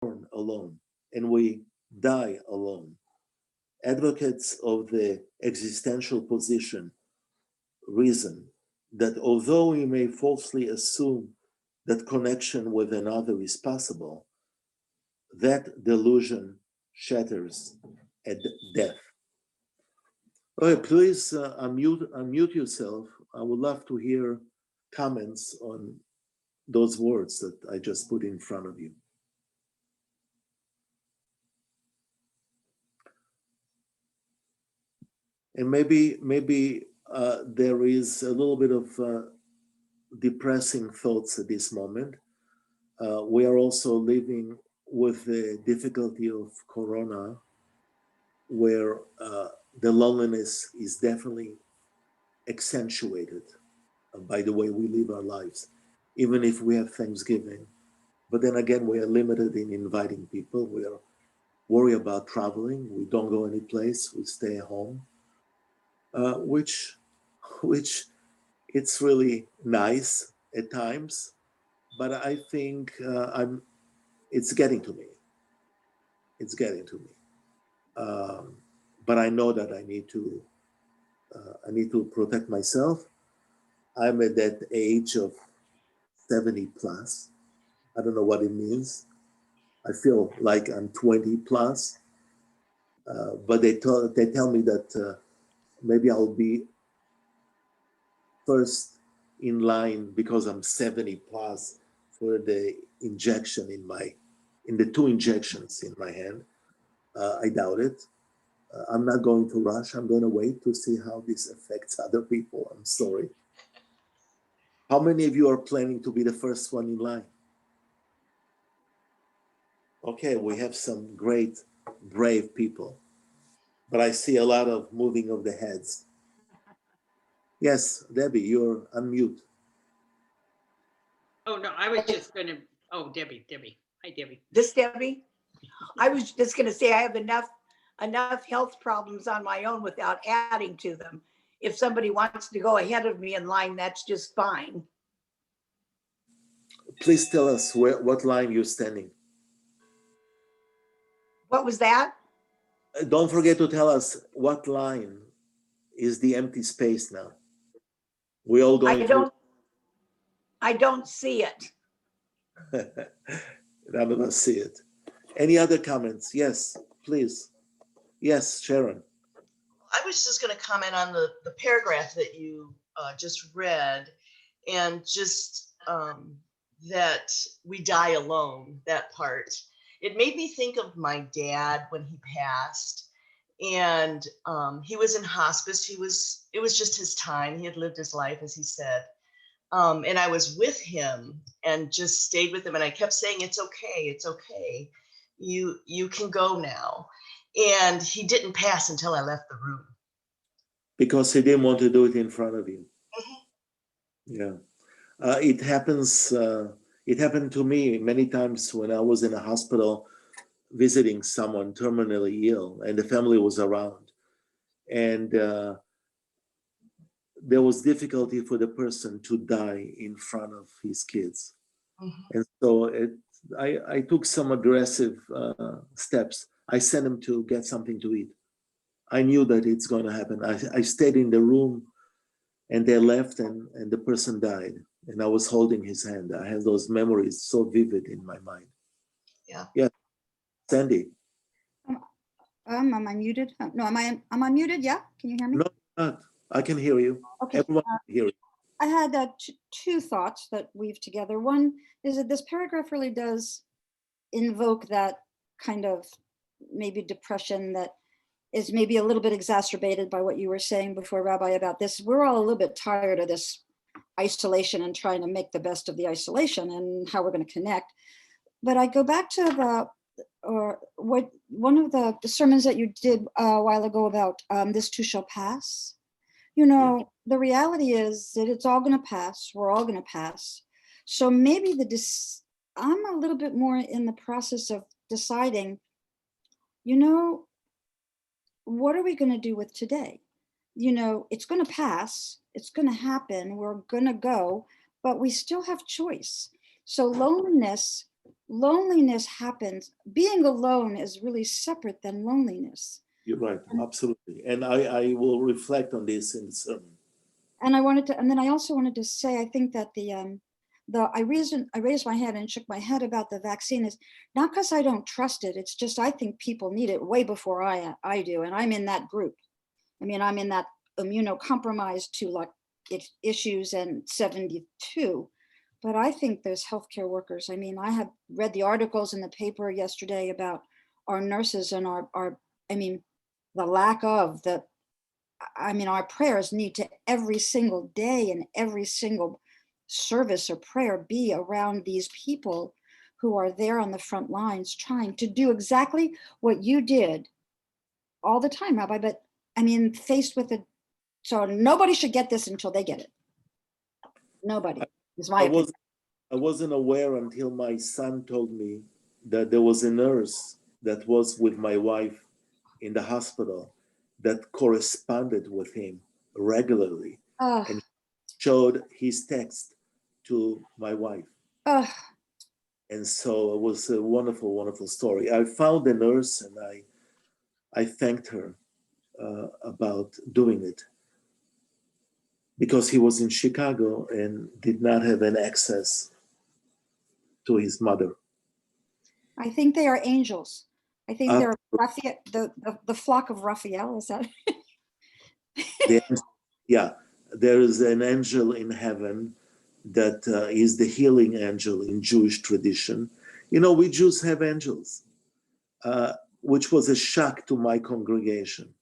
born alone and we die alone. Advocates of the existential position reason that although we may falsely assume that connection with another is possible, that delusion shatters at death. Okay, please unmute yourself. I would love to hear comments on those words that I just put in front of you. And maybe there is a little bit of depressing thoughts at this moment. We are also living with the difficulty of Corona, where the loneliness is definitely accentuated by the way we live our lives, even if we have Thanksgiving. But then again, we are limited in inviting people. We are worried about traveling. We don't go any place. We stay at home, which it's really nice at times. But I think it's getting to me. It's getting to me. But I know that I need to protect myself. I'm at that age of 70 plus. I don't know what it means. I feel like I'm 20 plus, but they tell me that maybe I'll be first in line because I'm 70 plus for the injection in the 2 injections in my hand. I doubt it. I'm not going to rush. I'm going to wait to see how this affects other people. I'm sorry. How many of you are planning to be the first one in line? Okay, we have some great, brave people, but I see a lot of moving of the heads. Yes, Debbie, you're unmute. Oh, no, I was just going to, Debbie. Hi, Debbie. This Debbie? I was just going to say I have enough health problems on my own without adding to them. If somebody wants to go ahead of me in line, that's just fine. Please tell us what line you're standing. What was that? Don't forget to tell us what line is the empty space now. We all going I don't see it. None of us see it. Any other comments? Yes, please. Yes, Sharon. I was just going to comment on the paragraph that you just read, and just that we die alone, that part. It made me think of my dad when he passed, and he was in hospice. It was just his time. He had lived his life, as he said. And I was with him and just stayed with him. And I kept saying, it's okay. It's okay. You can go now. And he didn't pass until I left the room. Because he didn't want to do it in front of you. Mm-hmm. Yeah. It happens. It happened to me many times when I was in a hospital visiting someone terminally ill and the family was around. And there was difficulty for the person to die in front of his kids. Mm-hmm. And so I took some aggressive steps. I sent him to get something to eat. I knew that it's going to happen. I stayed in the room and they left and the person died. And I was holding his hand. I have those memories so vivid in my mind. Yeah. Yeah. Sandy. Am I muted? No, am I unmuted? Yeah. Can you hear me? No, not. I can hear you. Okay. Everyone can hear you. I had two thoughts that weave together. One is that this paragraph really does invoke that kind of maybe depression that is maybe a little bit exacerbated by what you were saying before, Rabbi, about this. We're all a little bit tired of this isolation and trying to make the best of the isolation and how we're going to connect. But I go back to one of the sermons that you did a while ago about this too shall pass. You know, the reality is that it's all going to pass. We're all going to pass. So maybe I'm a little bit more in the process of deciding, you know, what are we going to do with today? You know, it's going to pass. It's going to happen. We're going to go, but we still have choice. So loneliness loneliness happens. Being alone is really separate than loneliness. You're right, absolutely. And I will reflect on this in the sermon. And then I also wanted to say, I think that I raised my hand and shook my head about the vaccine is not because I don't trust it. It's just, I think people need it way before I do. And I'm in that group. I mean, I'm in that immunocompromised to like issues and 72. But I think those healthcare workers, I mean, I have read the articles in the paper yesterday about our nurses and the lack of our prayers need to every single day and every single service or prayer be around these people who are there on the front lines trying to do exactly what you did all the time, Rabbi. But I mean, faced with it, so nobody should get this until they get it. Nobody is my opinion. I wasn't aware until my son told me that there was a nurse that was with my wife in the hospital that corresponded with him regularly and showed his text to my wife. And so it was a wonderful, wonderful story. I found the nurse and I thanked her about doing it because he was in Chicago and did not have an access to his mother. I think they are angels. I think they're Raphael, the flock of Raphael, is that? Yeah, there is an angel in heaven that is the healing angel in Jewish tradition. You know, we Jews have angels, which was a shock to my congregation.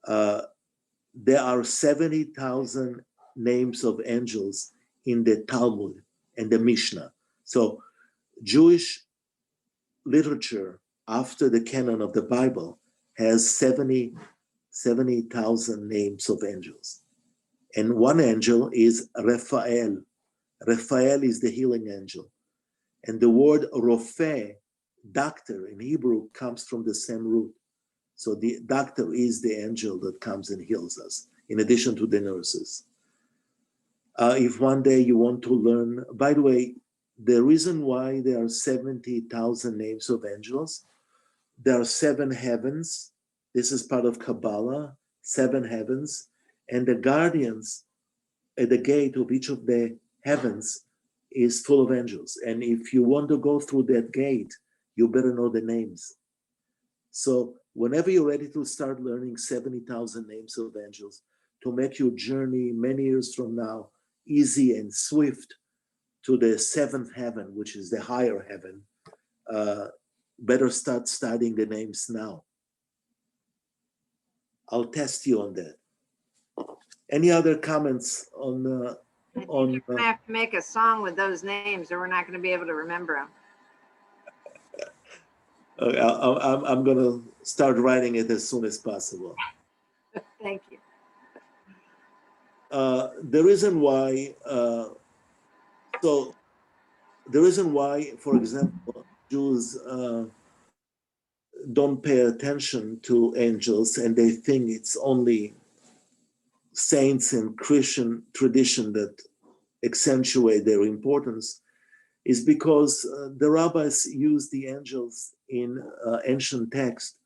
There are 70,000 names of angels in the Talmud and the Mishnah. So Jewish literature after the canon of the Bible has 70,000 names of angels. And one angel is Raphael. Raphael is the healing angel. And the word Rofe, doctor in Hebrew, comes from the same root. So the doctor is the angel that comes and heals us, in addition to the nurses. If one day you want to learn, by the way, the reason why there are 70,000 names of angels, there are 7 heavens. This is part of Kabbalah, 7 heavens. And the guardians at the gate of each of the heavens is full of angels. And if you want to go through that gate, you better know the names. So whenever you're ready to start learning 70,000 names of angels, to make your journey many years from now easy and swift to the 7th heaven, which is the higher heaven, better start studying the names now. I'll test you on that. Any other comments on I think you're gonna have to make a song with those names, or we're not gonna be able to remember them. I'm going to start writing it as soon as possible. Thank you. The reason why, for example, Jews don't pay attention to angels and they think it's only saints and Christian tradition that accentuate their importance is because the rabbis used the angels in ancient text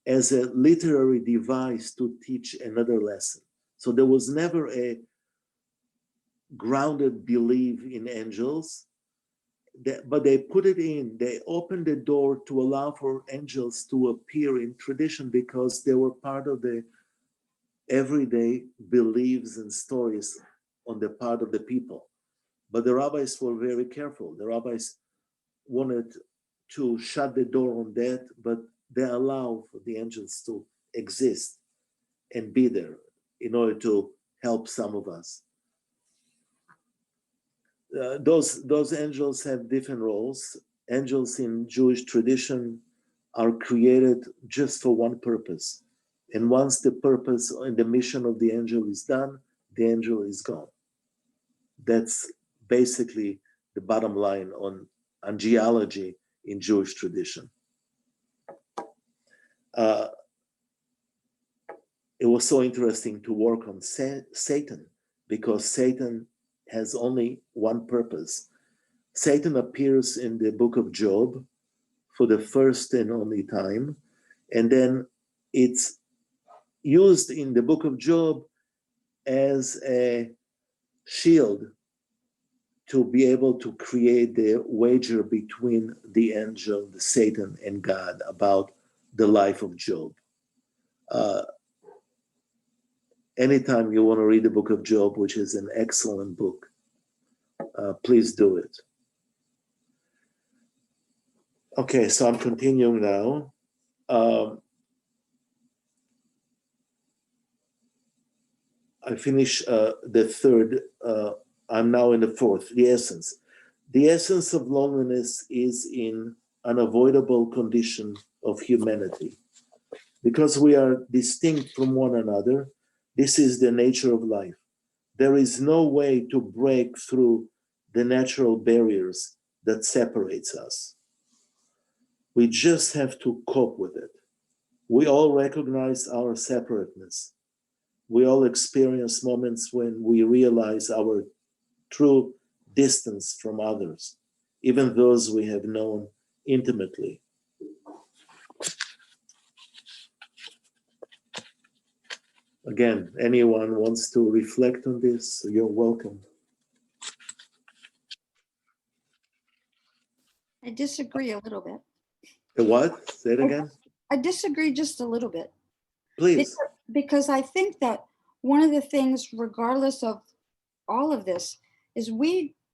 as a literary device to teach another lesson. So there was never a grounded belief in angels, but they put it in, they opened the door to allow for angels to appear in tradition because they were part of the everyday beliefs and stories on the part of the people. But the rabbis were very careful. The rabbis wanted to shut the door on that, but they allow for the angels to exist and be there in order to help some of us. Those angels have different roles. Angels in Jewish tradition are created just for one purpose. And once the purpose and the mission of the angel is done, the angel is gone. That's basically the bottom line on angelology in Jewish tradition. It was so interesting to work on Satan because Satan has only one purpose. Satan appears in the book of Job for the first and only time, and then it's used in the book of Job as a shield to be able to create the wager between the angel, the Satan, and God about the life of Job. Anytime you want to read the book of Job, which is an excellent book, please do it. Okay, so I'm continuing now. I finish the third. I'm now in the fourth, the essence. The essence of loneliness is in unavoidable condition of humanity. Because we are distinct from one another, this is the nature of life. There is no way to break through the natural barriers that separates us. We just have to cope with it. We all recognize our separateness. We all experience moments when we realize our true distance from others, even those we have known intimately. Again, anyone wants to reflect on this, you're welcome. I disagree a little bit. The what? Say it again. I disagree just a little bit. Please. Because I think that one of the things, regardless of all of this, is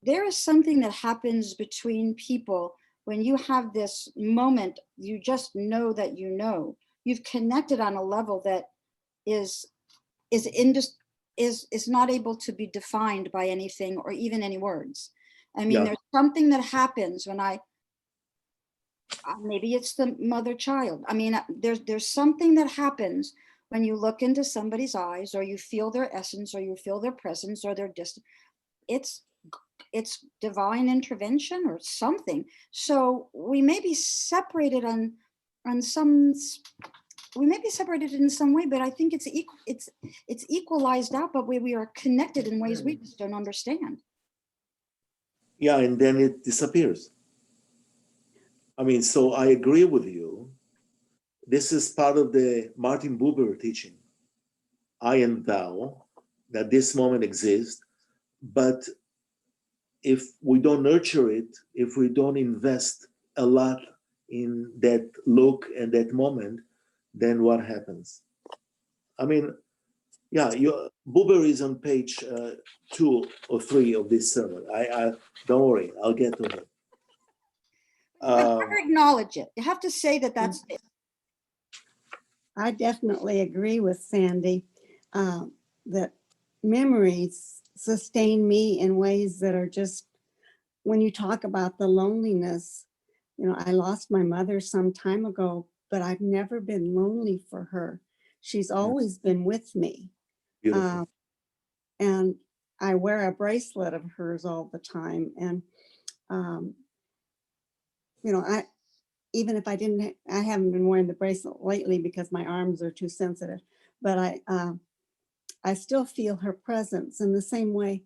there is something that happens between people when you have this moment, you just know that you've connected on a level that is not able to be defined by anything or even any words. I mean, There's something that happens when maybe it's the mother-child. I mean, there's something that happens when you look into somebody's eyes, or you feel their essence, or you feel their presence, or their distance. It's divine intervention or something. So we may be separated on some. We may be separated in some way, but I think it's equalized out. But we are connected in ways we just don't understand. Yeah, and then it disappears. I mean, so I agree with you. This is part of the Martin Buber teaching, I and thou, that this moment exists. But if we don't nurture it, if we don't invest a lot in that look and that moment, then what happens? I mean, yeah, Buber is on page 2 or 3 of this sermon. I don't worry, I'll get to him. You have to acknowledge it. You have to say that that's it. I definitely agree with Sandy that memories sustain me in ways that are just, when you talk about the loneliness, I lost my mother some time ago, but I've never been lonely for her. She's always been with me. Beautiful. And I wear a bracelet of hers all the time. And, even if I haven't been wearing the bracelet lately because my arms are too sensitive, but I still feel her presence in the same way.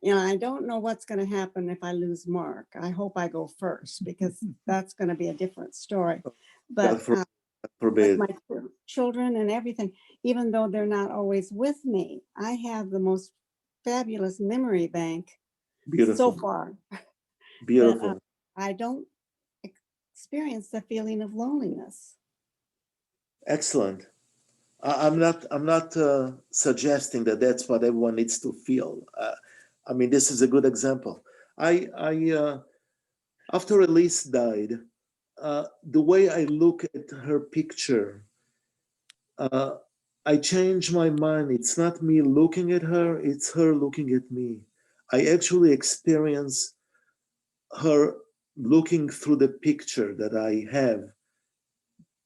I don't know what's going to happen if I lose Mark. I hope I go first, because that's going to be a different story. But with my children and everything, even though they're not always with me, I have the most fabulous memory bank. Beautiful. So far. Beautiful. But, I don't experience the feeling of loneliness. Excellent. I'm not suggesting that that's what everyone needs to feel. I mean, this is a good example. I after Elise died, the way I look at her picture, I changed my mind. It's not me looking at her, it's her looking at me. I actually experience her looking through the picture that I have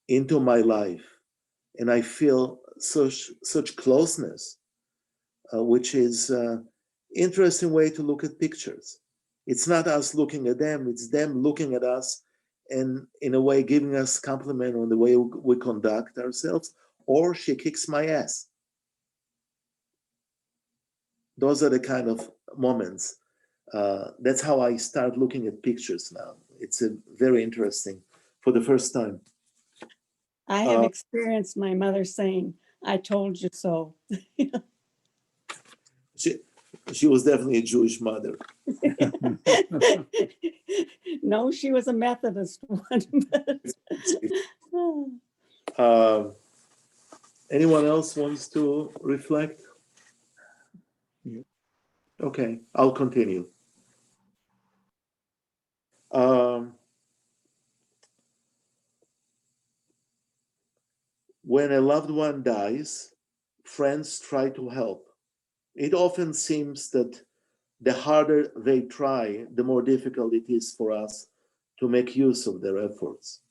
into my life. And I feel such closeness, which is interesting way to look at pictures. It's not us looking at them, it's them looking at us, and in a way giving us compliment on the way we conduct ourselves, or she kicks my ass. Those are the kind of moments That's how I start looking at pictures now. It's a very interesting for the first time. I have experienced my mother saying, "I told you so." She was definitely a Jewish mother. No, she was a Methodist one. Anyone else wants to reflect? Okay, I'll continue. When a loved one dies, friends try to help. It often seems that the harder they try, the more difficult it is for us to make use of their efforts.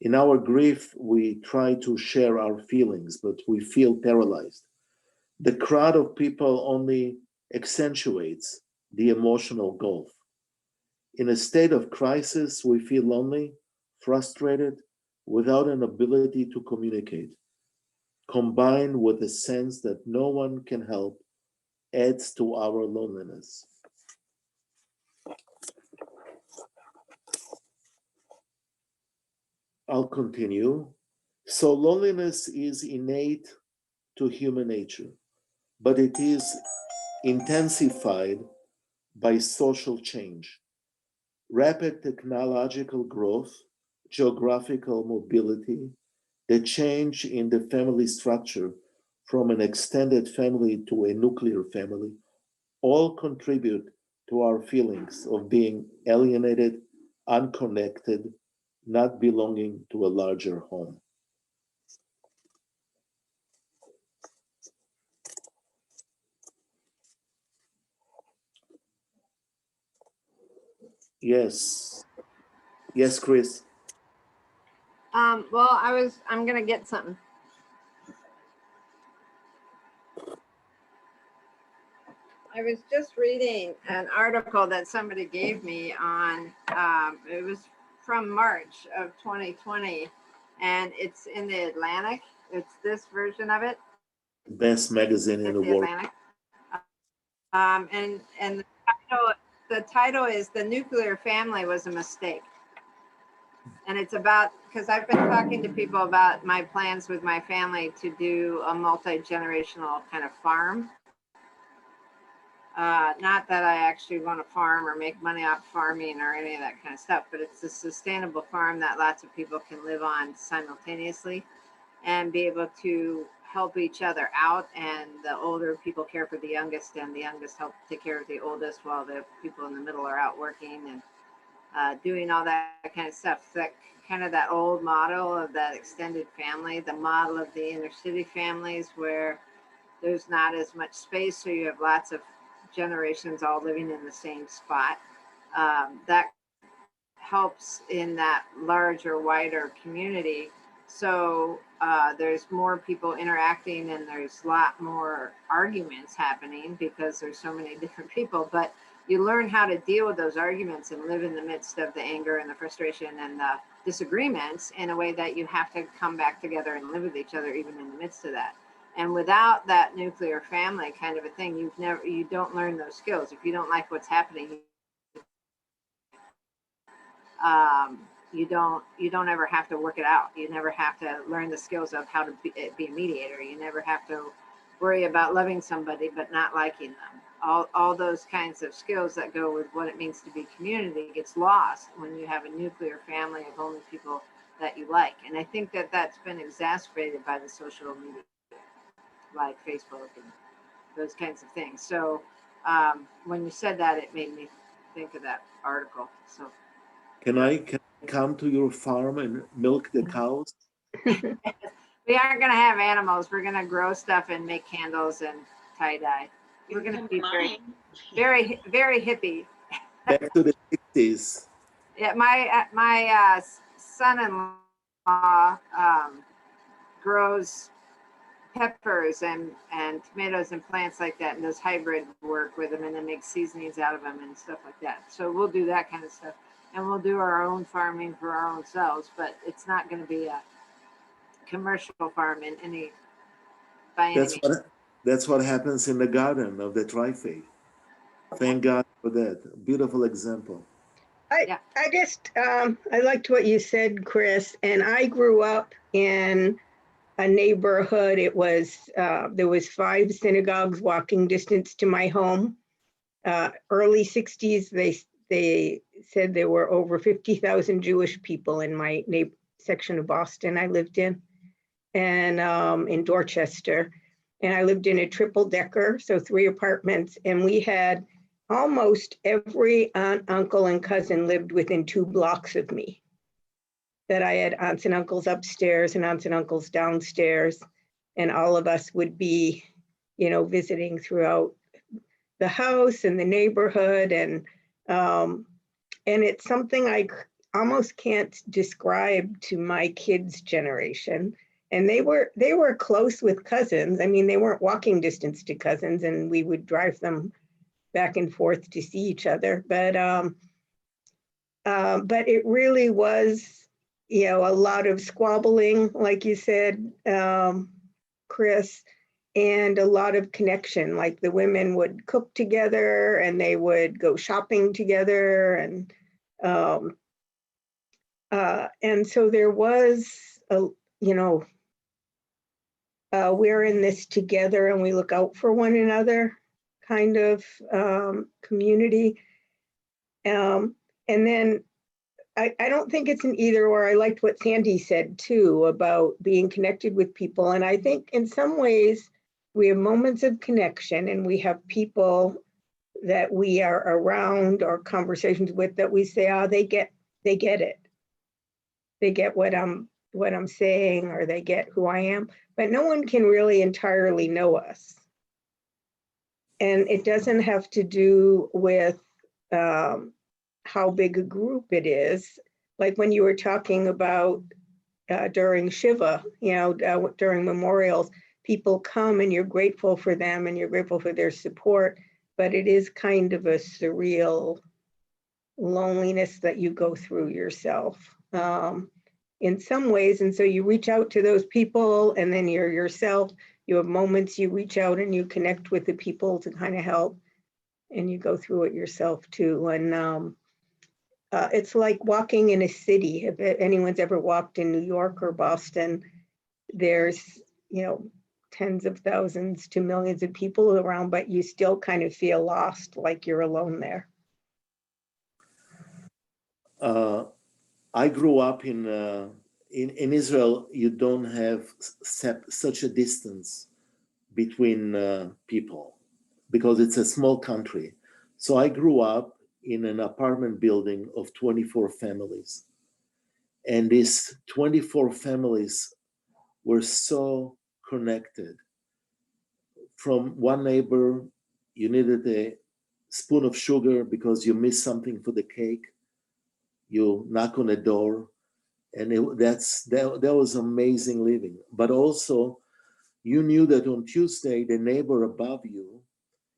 In our grief, we try to share our feelings, but we feel paralyzed. The crowd of people only accentuates the emotional gulf. In a state of crisis, we feel lonely, frustrated, without an ability to communicate. Combined with a sense that no one can help, adds to our loneliness. I'll continue. So loneliness is innate to human nature, but it is intensified by social change. Rapid technological growth, geographical mobility, the change in the family structure from an extended family to a nuclear family, all contribute to our feelings of being alienated, unconnected, not belonging to a larger home. Yes. Yes, Chris. Well, I'm gonna get something. I was just reading an article that somebody gave me on, it was from March of 2020, and it's in the Atlantic. It's this version of it. Best magazine in It's the the world. Atlantic. And the title is "The Nuclear Family Was a Mistake." And it's about, because I've been talking to people about my plans with my family to do a multi-generational kind of farm. Not that I actually want to farm or make money off farming or any of that kind of stuff, but it's a sustainable farm that lots of people can live on simultaneously and be able to help each other out. And the older people care for the youngest, and the youngest help take care of the oldest while the people in the middle are out working and doing all that kind of stuff. That kind of that old model of that extended family, the model of the inner city families where there's not as much space, so you have lots of generations all living in the same spot. That helps in that larger, wider community. So there's more people interacting, and there's a lot more arguments happening because there's so many different people. But you learn how to deal with those arguments and live in the midst of the anger and the frustration and the disagreements in a way that you have to come back together and live with each other even in the midst of that. And without that nuclear family kind of a thing, you don't learn those skills. If you don't like what's happening, you don't ever have to work it out. You never have to learn the skills of how to be a mediator. You never have to worry about loving somebody but not liking them. All those kinds of skills that go with what it means to be community gets lost when you have a nuclear family of only people that you like. And I think that that's been exacerbated by the social media, like Facebook and those kinds of things. So when you said that, it made me think of that article. So Can I come to your farm and milk the cows? we aren't going to have animals. We're going to grow stuff and make candles and tie-dye. We're going to be very, very hippie. Back to the 60s. Yeah, my son-in-law grows peppers and tomatoes and plants like that, and does hybrid work with them, and then makes seasonings out of them and stuff like that. So we'll do that kind of stuff, and we'll do our own farming for our own selves, but it's not going to be a commercial farm in any by any means. That's what happens in the garden of the Tri-Faith. Thank God for that. Beautiful example. Yeah. I just, I liked what you said, Chris, and I grew up in a neighborhood. It was, there was 5 synagogues walking distance to my home. Early 60s, they said there were over 50,000 Jewish people in my section of Boston I lived in, and in Dorchester. And I lived in a triple decker, so 3 apartments, and we had almost every aunt, uncle, and cousin lived within 2 blocks of me. That I had aunts and uncles upstairs and aunts and uncles downstairs, and all of us would be, visiting throughout the house and the neighborhood, and it's something I almost can't describe to my kids' generation. And they were close with cousins. I mean, they weren't walking distance to cousins, and we would drive them back and forth to see each other. But it really was, a lot of squabbling, like you said, Chris, and a lot of connection. Like the women would cook together and they would go shopping together, and so there was we're in this together and we look out for one another kind of community. And then I don't think it's an either or. I liked what Sandy said too about being connected with people. And I think in some ways we have moments of connection, and we have people that we are around or conversations with that we say, oh, they get it. They get what I'm saying, or they get who I am, but no one can really entirely know us. And it doesn't have to do with how big a group it is. Like when you were talking about during Shiva, during memorials, people come and you're grateful for them and you're grateful for their support, but it is kind of a surreal loneliness that you go through yourself in some ways. And so you reach out to those people, and then you're yourself. You have moments you reach out and you connect with the people to kind of help, and you go through it yourself too. And it's like walking in a city. If anyone's ever walked in New York or Boston, there's, tens of thousands to millions of people around, but you still kind of feel lost, like you're alone there. I grew up in Israel. You don't have such a distance between people because it's a small country. So I grew up in an apartment building of 24 families. And these 24 families were so connected. From one neighbor, you needed a spoon of sugar because you missed something for the cake. You knock on a door, and that was amazing living. But also, you knew that on Tuesday, the neighbor above you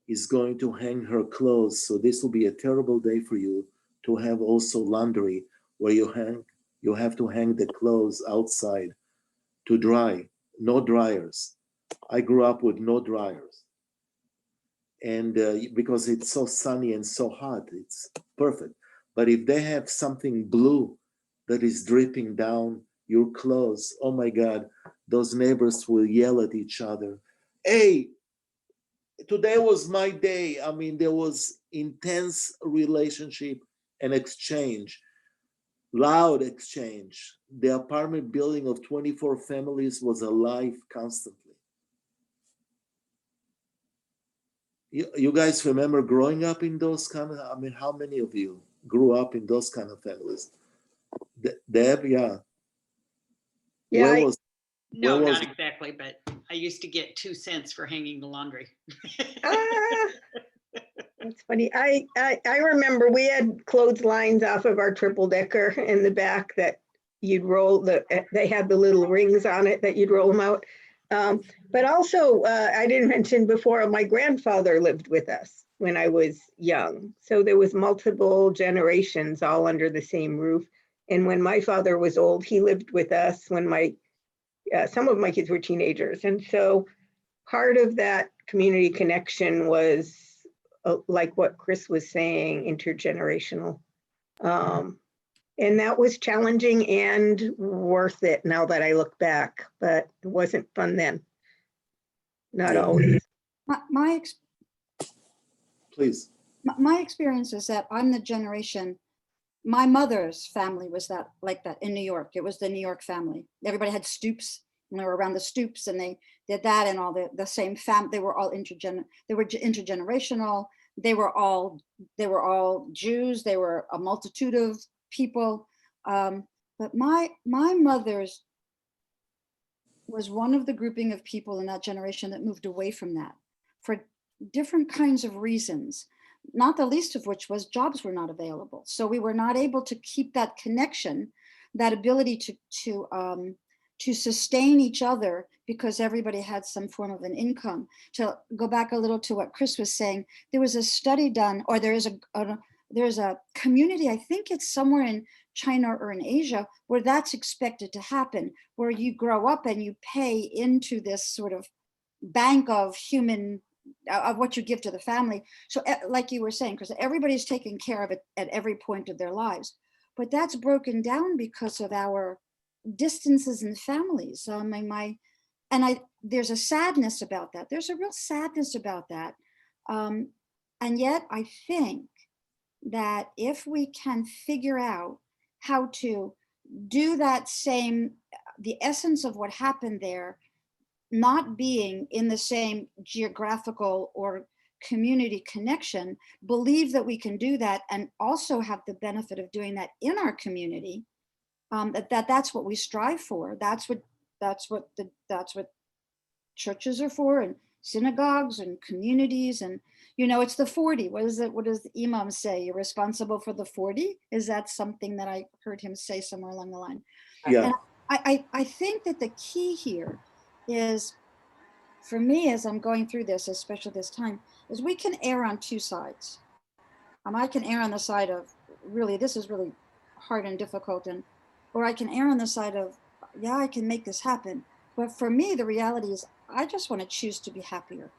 is going to hang her clothes. So this will be a terrible day for you to have also laundry where you have to hang the clothes outside to dry. No dryers. I grew up with no dryers. And because it's so sunny and so hot, it's perfect. But if they have something blue that is dripping down your clothes, oh my God, those neighbors will yell at each other. Hey, today was my day. I mean, there was intense relationship and exchange, loud exchange. The apartment building of 24 families was alive constantly. You guys remember growing up in those kind of, I mean, how many of you grew up in those kind of families? Deb, yeah. Yeah, No, not exactly, but I used to get 2 cents for hanging the laundry. That's funny. I remember we had clotheslines off of our triple decker in the back that you'd roll. They had the little rings on it that you'd roll them out. But also, I didn't mention before, my grandfather lived with us when I was young. So there was multiple generations all under the same roof. And when my father was old, he lived with us when some of my kids were teenagers. And so part of that community connection was like what Chris was saying, intergenerational. And that was challenging and worth it now that I look back, but it wasn't fun then. Not Yeah. always. Please. My experience is that I'm the generation, my mother's family was that like that in New York. It was the New York family. Everybody had stoops and they were around the stoops and they did that, and all the same family. They were all intergenerational. They were all Jews. They were a multitude of people. But my mother's was one of the grouping of people in that generation that moved away from that for different kinds of reasons, not the least of which was jobs were not available. So we were not able to keep that connection, that ability to sustain each other because everybody had some form of an income. To go back a little to what Chris was saying, there was a study done, or there's a community, I think it's somewhere in China or in Asia, where that's expected to happen, where you grow up and you pay into this sort of bank of human, of what you give to the family. So like you were saying, because everybody's taken care of it at every point of their lives. But that's broken down because of our distances in families. There's a sadness about that. There's a real sadness about that. And yet I think that if we can figure out how to do that same, the essence of what happened there, not being in the same geographical or community connection, believe that we can do that and also have the benefit of doing that in our community, that's what we strive for. That's what churches are for, and synagogues and communities. And it's the 40. What does the imam say? You're responsible for the 40. Is that something that I heard him say somewhere along the line? Yeah. And I think that the key here is, for me, as I'm going through this, especially this time, is we can err on two sides. I can err on the side of really, this is really hard and difficult, or I can err on the side of, yeah, I can make this happen. But for me, the reality is I just want to choose to be happier.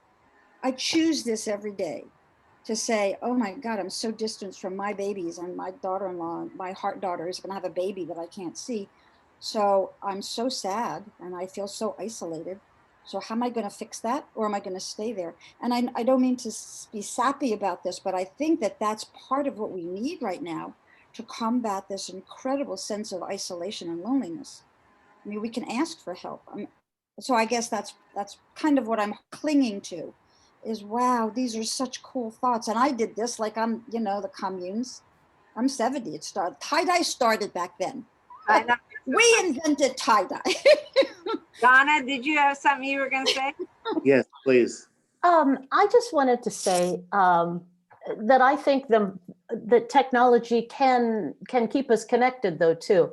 I choose this every day to say, oh my God, I'm so distant from my babies, and my daughter-in-law, my heart daughter is going to have a baby that I can't see. So I'm so sad and I feel so isolated. So how am I going to fix that? Or am I going to stay there? And I don't mean to be sappy about this, but I think that that's part of what we need right now to combat this incredible sense of isolation and loneliness. I mean, we can ask for help. So I guess that's kind of what I'm clinging to, is, wow, these are such cool thoughts. And I did this like I'm, the communes. I'm 70. Tie-dye started back then. I know. We invented tie-dye. Donna, did you have something you were going to say? Yes, please. I just wanted to say that I think that technology can keep us connected, though, too.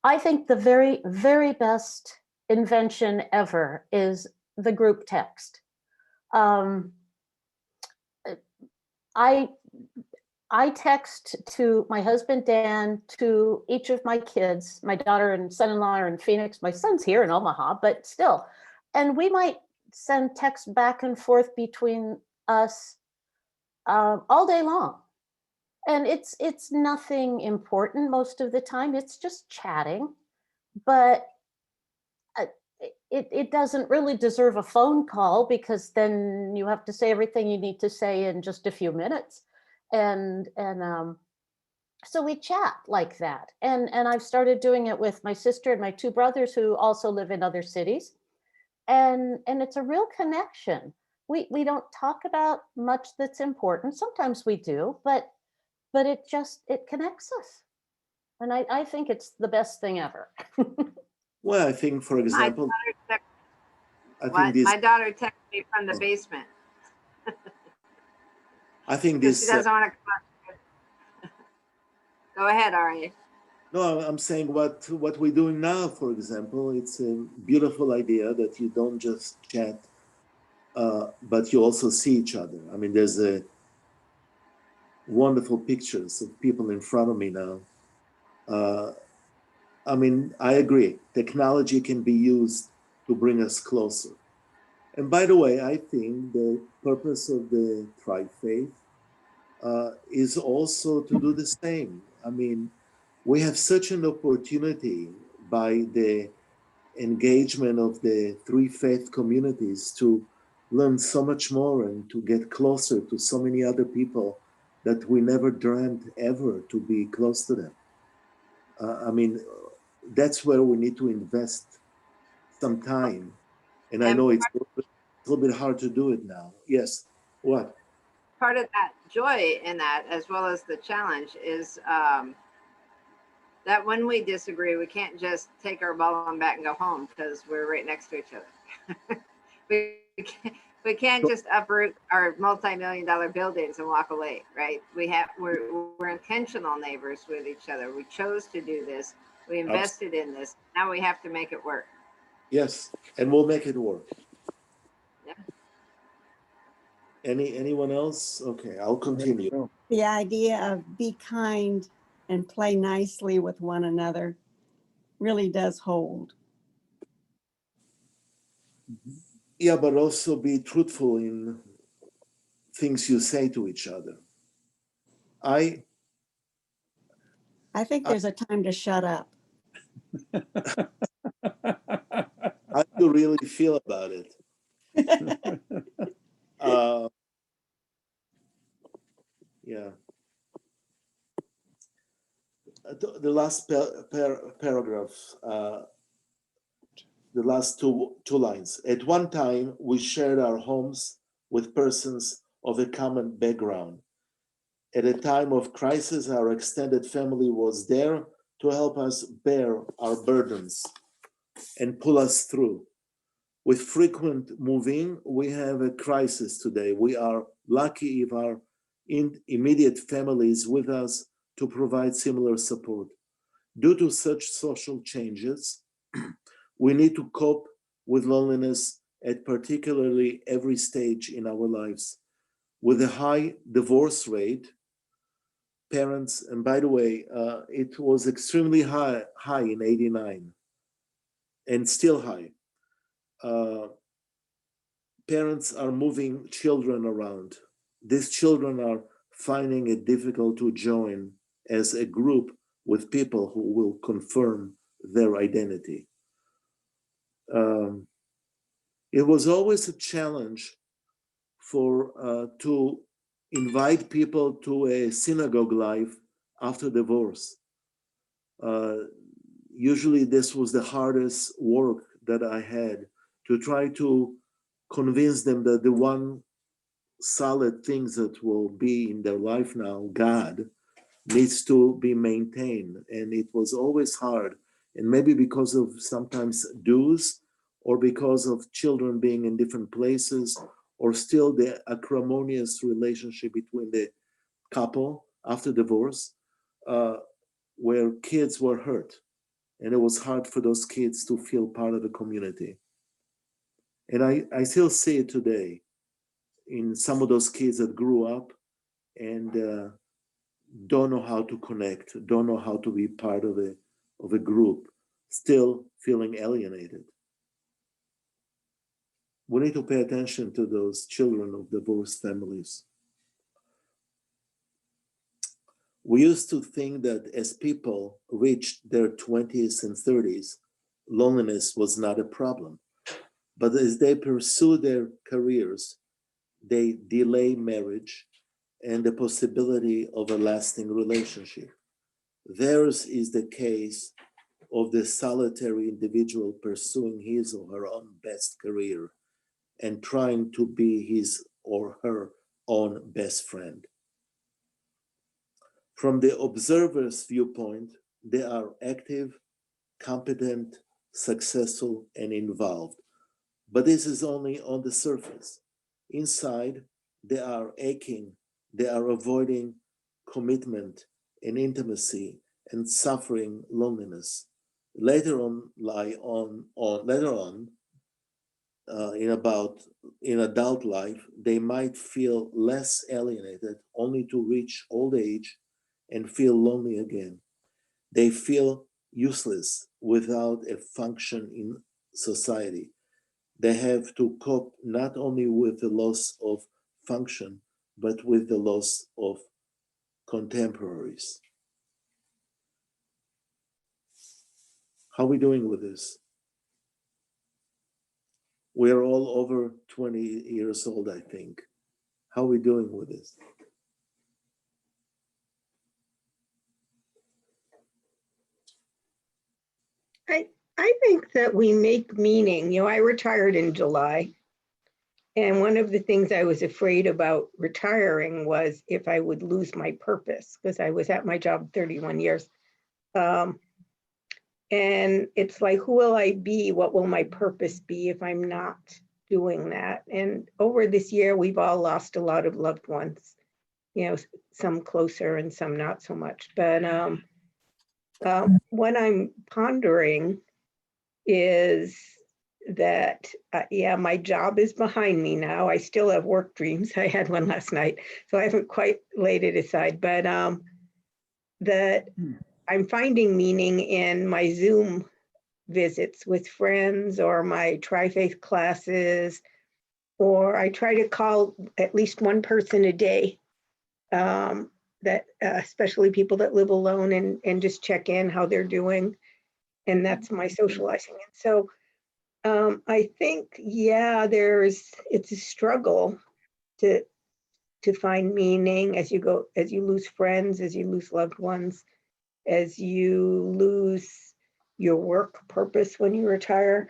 I think the very, very best invention ever is the group text. I text to my husband, Dan, to each of my kids. My daughter and son-in-law are in Phoenix. My son's here in Omaha, but still. And we might send texts back and forth between us all day long. And it's nothing important most of the time. It's just chatting. But it doesn't really deserve a phone call, because then you have to say everything you need to say in just a few minutes. And so we chat like that. And I've started doing it with my sister and my two brothers who also live in other cities. And it's a real connection. We don't talk about much that's important. Sometimes we do, but it connects us. And I think it's the best thing ever. Well, I think, for example, My daughter texted me from the basement. I think She this. doesn't want to come on. Go ahead, Ari. No, I'm saying what we're doing now, for example, it's a beautiful idea that you don't just chat, but you also see each other. I mean, there's a wonderful pictures of people in front of me now. I mean, I agree. Technology can be used to bring us closer. And by the way, I think the purpose of the Tri-Faith is also to do the same. I mean, we have such an opportunity by the engagement of the three faith communities to learn so much more and to get closer to so many other people that we never dreamt ever to be close to them. I mean, that's where we need to invest some time. And I And know it's a little bit hard to do it now. Yes. What? part of that joy in that, as well as the challenge, is that when we disagree, we can't just take our ball and bat and go home because we're right next to each other. we can't just uproot our multi-million dollar buildings and walk away, right? We're intentional neighbors with each other. We chose to do this. We invested in this. Now we have to make it work. Yes, and we'll make it work. Yeah. Anyone else? Okay, I'll continue. The idea of be kind and play nicely with one another really does hold. Yeah, but also be truthful in things you say to each other. I think there's a time to shut up. How do you really feel about it? Yeah. The last paragraph, the last two lines. At one time, we shared our homes with persons of a common background. At a time of crisis, our extended family was there to help us bear our burdens and pull us through. With frequent moving, we have a crisis today. We are lucky if our immediate family is with us to provide similar support. Due to such social changes, we need to cope with loneliness at particularly every stage in our lives. With a high divorce rate, parents, and by the way, it was extremely high in '89 and still high. Parents are moving children around. These children are finding it difficult to join as a group with people who will confirm their identity. It was always a challenge to invite people to a synagogue life after divorce. Usually this was the hardest work that I had, to try to convince them that the one solid things that will be in their life now, God, needs to be maintained. And it was always hard. And maybe because of sometimes dues, or because of children being in different places, or still the acrimonious relationship between the couple after divorce, where kids were hurt. And it was hard for those kids to feel part of the community. And I still see it today in some of those kids that grew up and don't know how to connect, don't know how to be part of a group, still feeling alienated. We need to pay attention to those children of divorced families. We used to think that as people reached their 20s and 30s, loneliness was not a problem. But as they pursue their careers, they delay marriage and the possibility of a lasting relationship. Theirs is the case of the solitary individual pursuing his or her own best career and trying to be his or her own best friend. From the observer's viewpoint, they are active, competent, successful, and involved. But this is only on the surface. Inside, they are aching, they are avoiding commitment and intimacy and suffering loneliness. Later on, in adult life, they might feel less alienated, only to reach old age and feel lonely again. They feel useless without a function in society. They have to cope not only with the loss of function, but with the loss of contemporaries. How are we doing with this? We're all over 20 years old, I think. How are we doing with this? I think that we make meaning. I retired in July. And one of the things I was afraid about retiring was if I would lose my purpose, because I was at my job 31 years. And it's like, who will I be? What will my purpose be if I'm not doing that? And over this year, we've all lost a lot of loved ones, some closer and some not so much. But what I'm pondering is that, my job is behind me now. I still have work dreams. I had one last night, so I haven't quite laid it aside, but that I'm finding meaning in my Zoom visits with friends or my Tri-Faith classes, or I try to call at least one person a day, that especially people that live alone, and just check in how they're doing. And that's my socializing. And so I think, it's a struggle to find meaning as you lose friends, as you lose loved ones, as you lose your work purpose when you retire.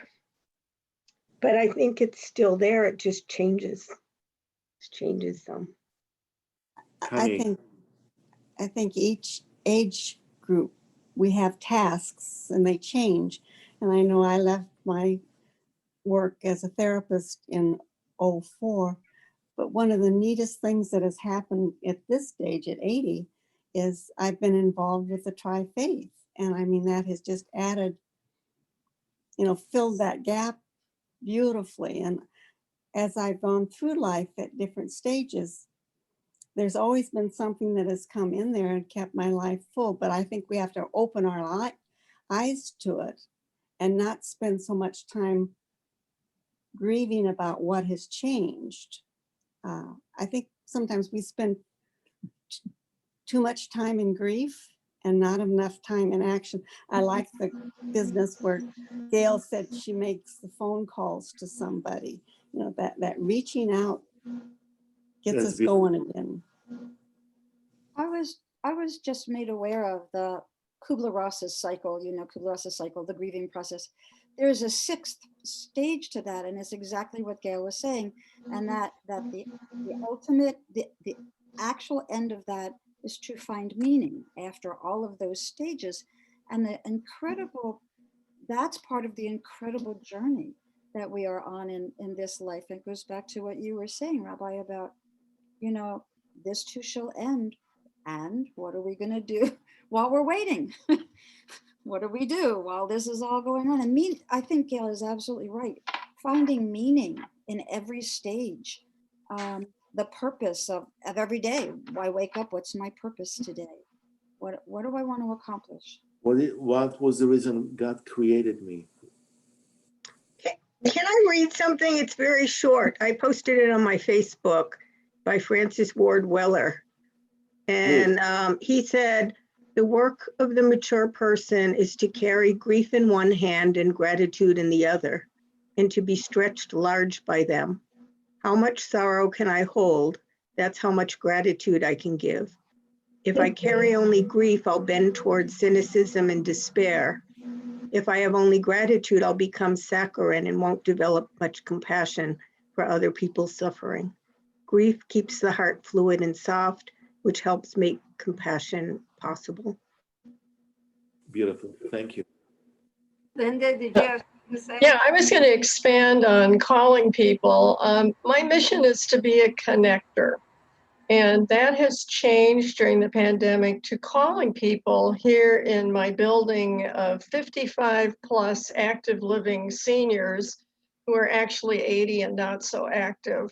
But I think it's still there. It just changes. It changes some. Honey. I think each age group, we have tasks and they change. And I know I left my work as a therapist in 2004, but one of the neatest things that has happened at this stage at 80 is I've been involved with the Tri-Faith. And I mean, that has just added, filled that gap beautifully. And as I've gone through life at different stages, there's always been something that has come in there and kept my life full. But I think we have to open our eyes to it and not spend so much time grieving about what has changed. I think sometimes we spend too much time in grief and not enough time in action. I like the business where Gail said she makes the phone calls to somebody, that reaching out gets us going again. I was just made aware of the Kubler-Ross's cycle, Kubler-Ross's cycle, the grieving process. There is a sixth stage to that, and it's exactly what Gail was saying, and that the ultimate, the actual end of that is to find meaning after all of those stages. And that's part of the incredible journey that we are on in this life. It goes back to what you were saying, Rabbi, about, this too shall end. And what are we going to do while we're waiting? What do we do while this is all going on? And I think Gail is absolutely right. Finding meaning in every stage, the purpose of every day. Why wake up? What's my purpose today? What do I want to accomplish? What was the reason God created me? Can I read something? It's very short. I posted it on my Facebook by Francis Ward Weller. And he said, the work of the mature person is to carry grief in one hand and gratitude in the other, and to be stretched large by them. How much sorrow can I hold? That's how much gratitude I can give. If I carry only grief, I'll bend towards cynicism and despair. If I have only gratitude, I'll become saccharine and won't develop much compassion for other people's suffering. Grief keeps the heart fluid and soft, which helps make compassion possible. Beautiful. Thank you. Linda, did you have something to say? Yeah, I was going to expand on calling people. My mission is to be a connector. And that has changed during the pandemic to calling people here in my building of 55 plus active living seniors who are actually 80 and not so active.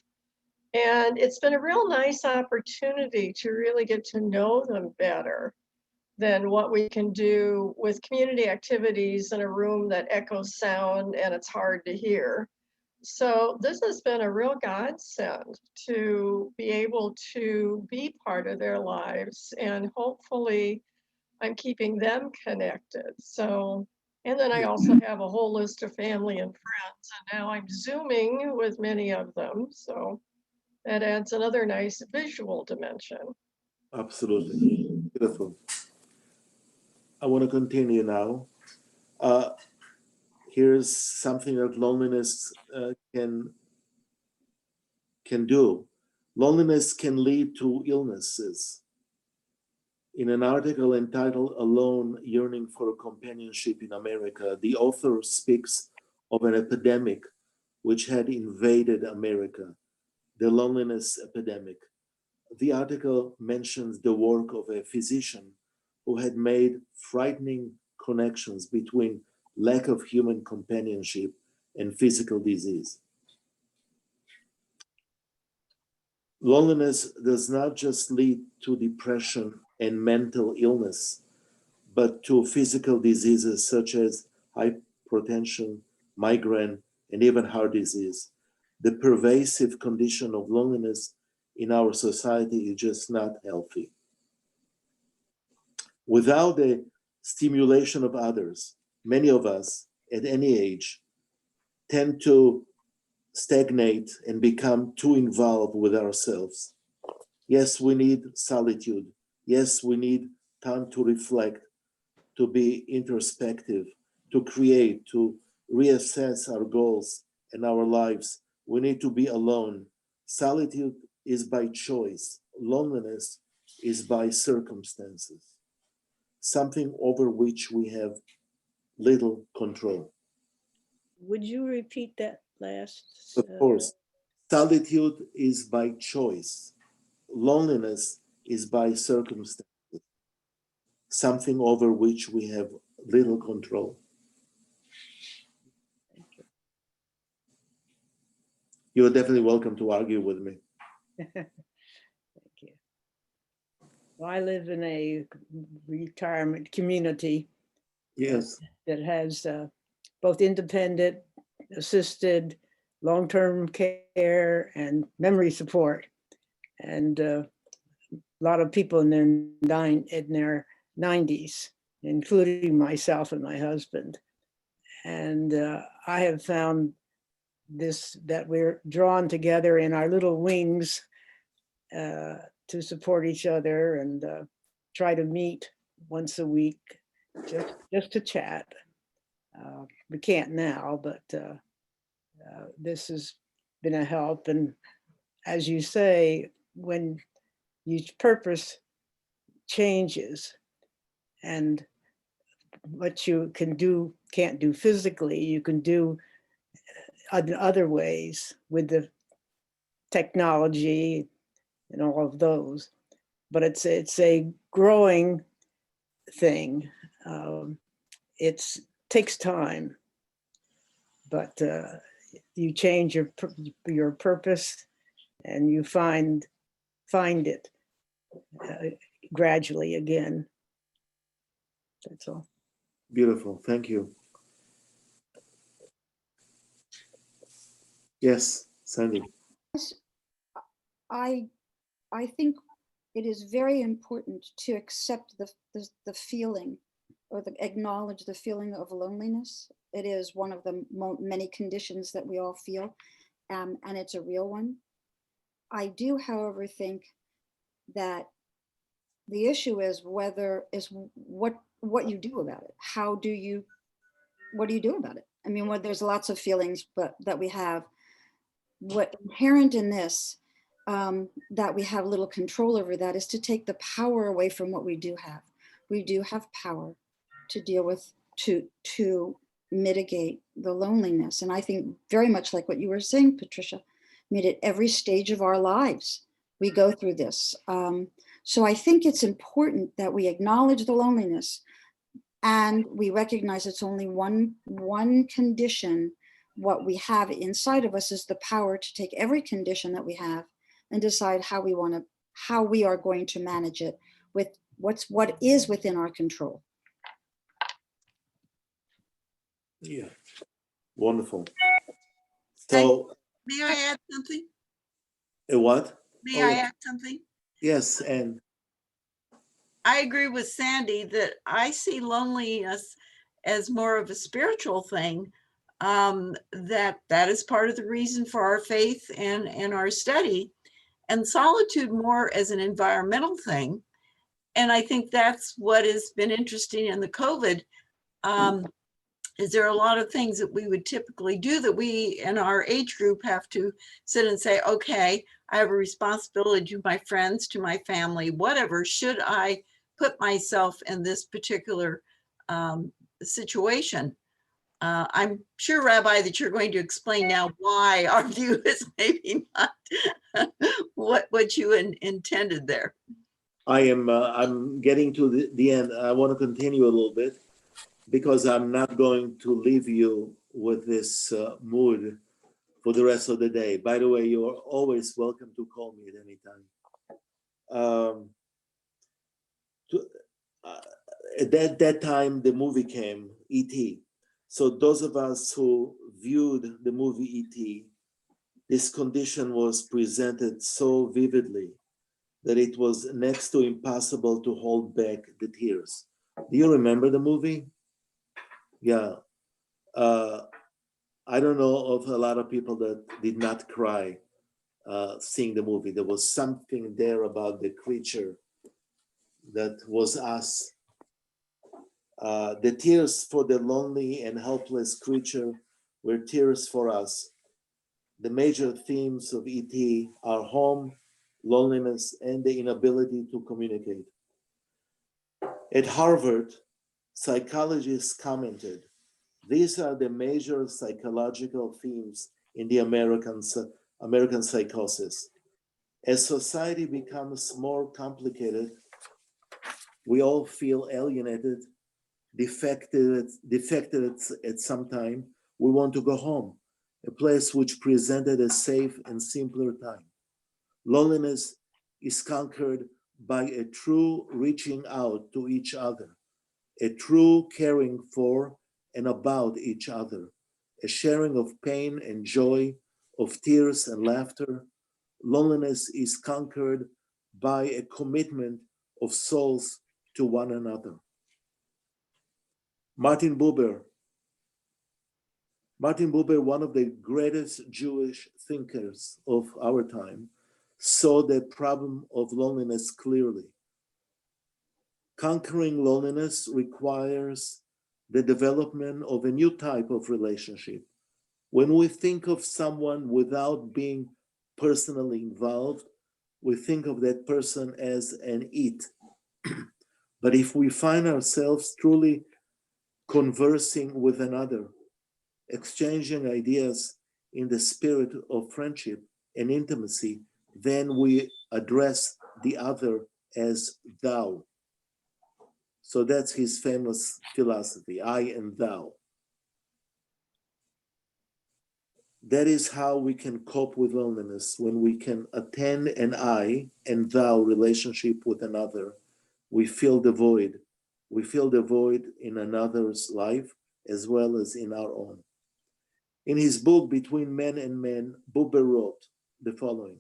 And it's been a real nice opportunity to really get to know them better than what we can do with community activities in a room that echoes sound and it's hard to hear. So this has been a real godsend to be able to be part of their lives, and hopefully I'm keeping them connected. So, and then I also have a whole list of family and friends, and now I'm Zooming with many of them. So that adds another nice visual dimension. Absolutely. Beautiful. I want to continue now. Here's something that loneliness can do. Loneliness can lead to illnesses. In an article entitled Alone, Yearning for Companionship in America, the author speaks of an epidemic which had invaded America, the loneliness epidemic. The article mentions the work of a physician who had made frightening connections between lack of human companionship and physical disease. Loneliness does not just lead to depression and mental illness, but to physical diseases such as hypertension, migraine, and even heart disease. The pervasive condition of loneliness in our society is just not healthy. Without the stimulation of others, many of us at any age tend to stagnate and become too involved with ourselves. Yes, we need solitude. Yes, we need time to reflect, to be introspective, to create, to reassess our goals and our lives. We need to be alone. Solitude is by choice. Loneliness is by circumstances, something over which we have little control. Would you repeat that last? Of course, solitude is by choice. Loneliness is by circumstances, something over which we have little control. You're definitely welcome to argue with me. Thank you. Well, I live in a retirement community. Yes. That has both independent, assisted, long-term care, and memory support. And a lot of people in their 90s, including myself and my husband. And I have found this, that we're drawn together in our little wings to support each other and try to meet once a week just to chat. We can't now, but this has been a help. And as you say, when your purpose changes and what you can do, can't do physically, you can do in other ways with the technology and all of those. But it's a growing thing. It takes time, but you change your purpose and you find it gradually again. That's all. Beautiful. Thank you. Yes, Sandy. I think it is very important to accept the feeling, or acknowledge the feeling of loneliness. It is one of the many conditions that we all feel, and it's a real one. I do, however, think that the issue is what you do about it. What do you do about it? I mean, there's lots of feelings, but that we have. What inherent in this, that we have little control over, that is to take the power away from what we do have. We do have power to deal with, to mitigate the loneliness. And I think very much like what you were saying, Patricia, I mean, at every stage of our lives, we go through this. So I think it's important that we acknowledge the loneliness and we recognize it's only one condition. What we have inside of us is the power to take every condition that we have and decide how we are going to manage it with what is within our control. Yeah, wonderful. So, May I add something? a what? May Oh, I yeah. add something? Yes, and I agree with Sandy that I see loneliness as more of a spiritual thing. That is part of the reason for our faith and our study, and solitude more as an environmental thing. And I think that's what has been interesting in the COVID. Is there are a lot of things that we would typically do that we in our age group have to sit and say, okay, I have a responsibility to my friends, to my family, whatever. Should I put myself in this particular situation? I'm sure, Rabbi, that you're going to explain now why our view is maybe not what you intended there. I'm getting to the end. I want to continue a little bit because I'm not going to leave you with this mood for the rest of the day. By the way, you're always welcome to call me at any time. At that time, the movie came, E.T. So those of us who viewed the movie E.T., this condition was presented so vividly that it was next to impossible to hold back the tears. Do you remember the movie? Yeah. I don't know of a lot of people that did not cry seeing the movie. There was something there about the creature that was us. The tears for the lonely and helpless creature were tears for us. The major themes of E.T. are home, loneliness, and the inability to communicate. At Harvard, psychologists commented, these are the major psychological themes in the American psychosis. As society becomes more complicated, we all feel alienated, defected at some time. We want to go home, a place which presented a safe and simpler time. Loneliness is conquered by a true reaching out to each other, a true caring for and about each other, a sharing of pain and joy, of tears and laughter. Loneliness is conquered by a commitment of souls to one another. Martin Buber, one of the greatest Jewish thinkers of our time, saw the problem of loneliness clearly. Conquering loneliness requires the development of a new type of relationship. When we think of someone without being personally involved, we think of that person as an it. But if we find ourselves truly conversing with another, exchanging ideas in the spirit of friendship and intimacy, then we address the other as thou. So that's his famous philosophy, I and thou. That is how we can cope with loneliness, when we can attend an I and thou relationship with another. We fill the void. We fill the void in another's life as well as in our own. In his book, Between Men and Men, Buber wrote the following: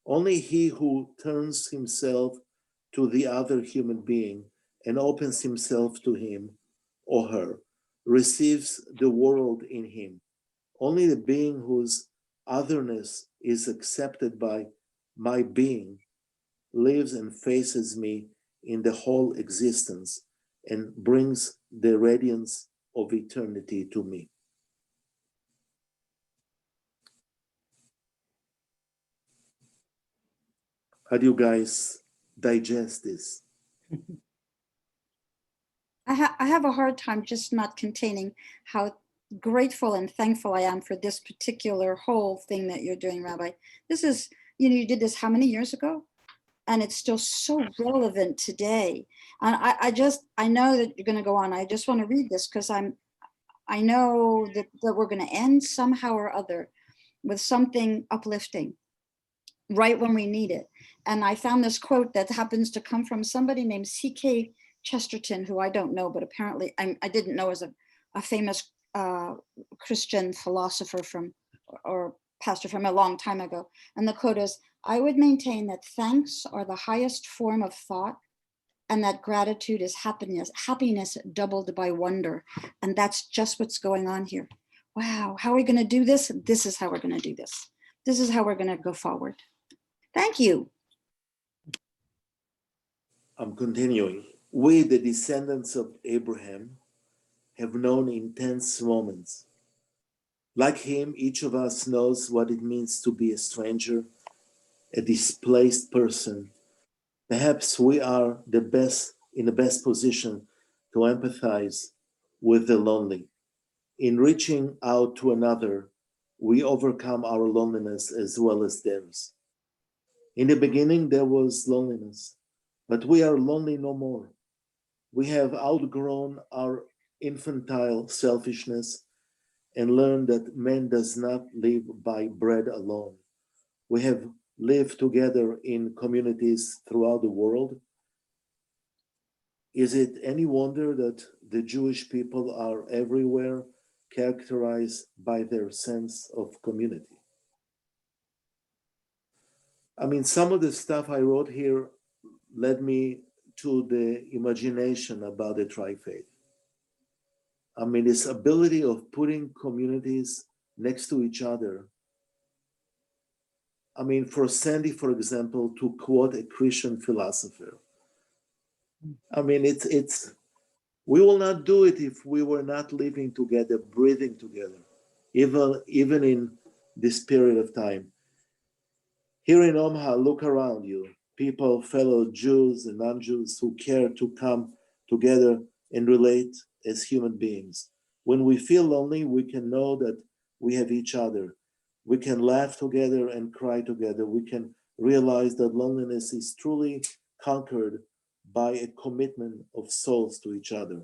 only he who turns himself to the other human being and opens himself to him or her receives the world in him. Only the being whose otherness is accepted by my being lives and faces me in the whole existence and brings the radiance of eternity to me. How do you guys digest this? I have a hard time just not containing how grateful and thankful I am for this particular whole thing that you're doing, Rabbi. This is, you did this how many years ago? And it's still so relevant today. And I know that you're going to go on. I just want to read this because I know that we're going to end somehow or other with something uplifting right when we need it. And I found this quote that happens to come from somebody named C.K. Chesterton, who I don't know, but apparently I didn't know as a famous Christian philosopher from or pastor from a long time ago. And the quote is, I would maintain that thanks are the highest form of thought, and that gratitude is happiness doubled by wonder. And that's just what's going on here. Wow, how are we going to do this? This is how we're going to do this. This is how we're going to go forward. Thank you. I'm continuing. We, the descendants of Abraham, have known intense moments. Like him, each of us knows what it means to be a stranger, a displaced person. Perhaps we are in the best position to empathize with the lonely. In reaching out to another, we overcome our loneliness as well as theirs. In the beginning, there was loneliness, but we are lonely no more. We have outgrown our infantile selfishness and learned that man does not live by bread alone. We have lived together in communities throughout the world. Is it any wonder that the Jewish people are everywhere characterized by their sense of community? I mean, some of the stuff I wrote here led me to the imagination about the tri-faith. I mean, this ability of putting communities next to each other. I mean, for Sandy, for example, to quote a Christian philosopher, I mean, we will not do it if we were not living together, breathing together, even in this period of time. Here in Omaha, look around you, people, fellow Jews and non-Jews who care to come together and relate as human beings. When we feel lonely, we can know that we have each other. We can laugh together and cry together. We can realize that loneliness is truly conquered by a commitment of souls to each other.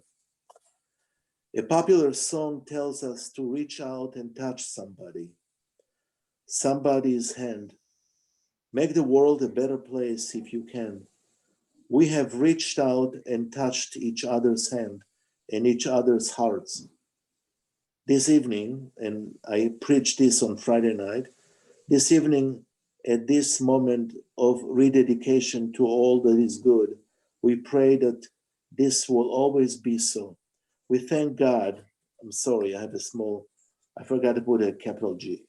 A popular song tells us to reach out and touch somebody's hand. Make the world a better place if you can. We have reached out and touched each other's hand and each other's hearts. This evening, and I preached this on Friday night, this evening, at this moment of rededication to all that is good, we pray that this will always be so. We thank God. I'm sorry, I forgot to put a capital G.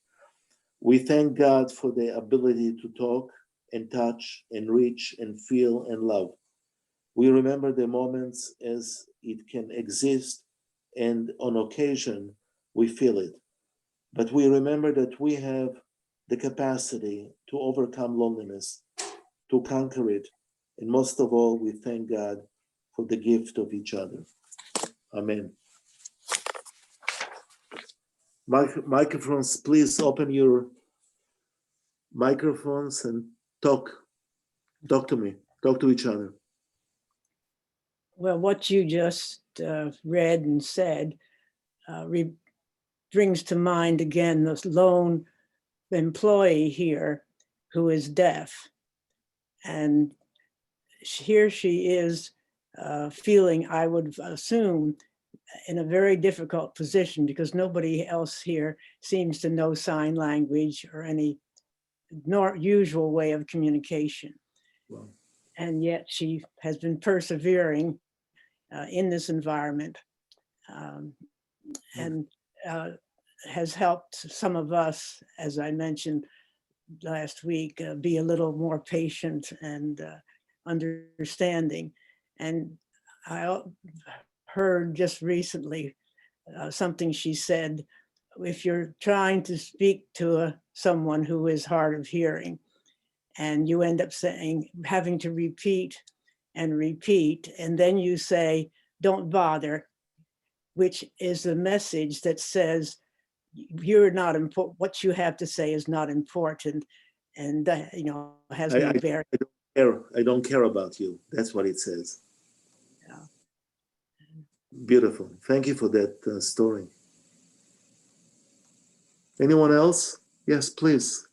We thank God for the ability to talk and touch and reach and feel and love. We remember the moments as it can exist, and on occasion we feel it. But we remember that we have the capacity to overcome loneliness, to conquer it. And most of all, we thank God for the gift of each other. Amen. Microphones, please open your microphones and talk to me, talk to each other. Well, what you just read and said brings to mind again this lone employee here who is deaf. And here she is feeling, I would assume, in a very difficult position because nobody else here seems to know sign language or any usual way of communication. Wow. And yet she has been persevering in this environment and has helped some of us, as I mentioned last week, be a little more patient and understanding. And I heard just recently something she said, if you're trying to speak to someone who is hard of hearing, and you end up having to repeat, and then you say, don't bother, which is a message that says, you're not important, what you have to say is not important, and has no bearing. I don't care about you. That's what it says. Yeah. Beautiful. Thank you for that story. Anyone else? Yes, please.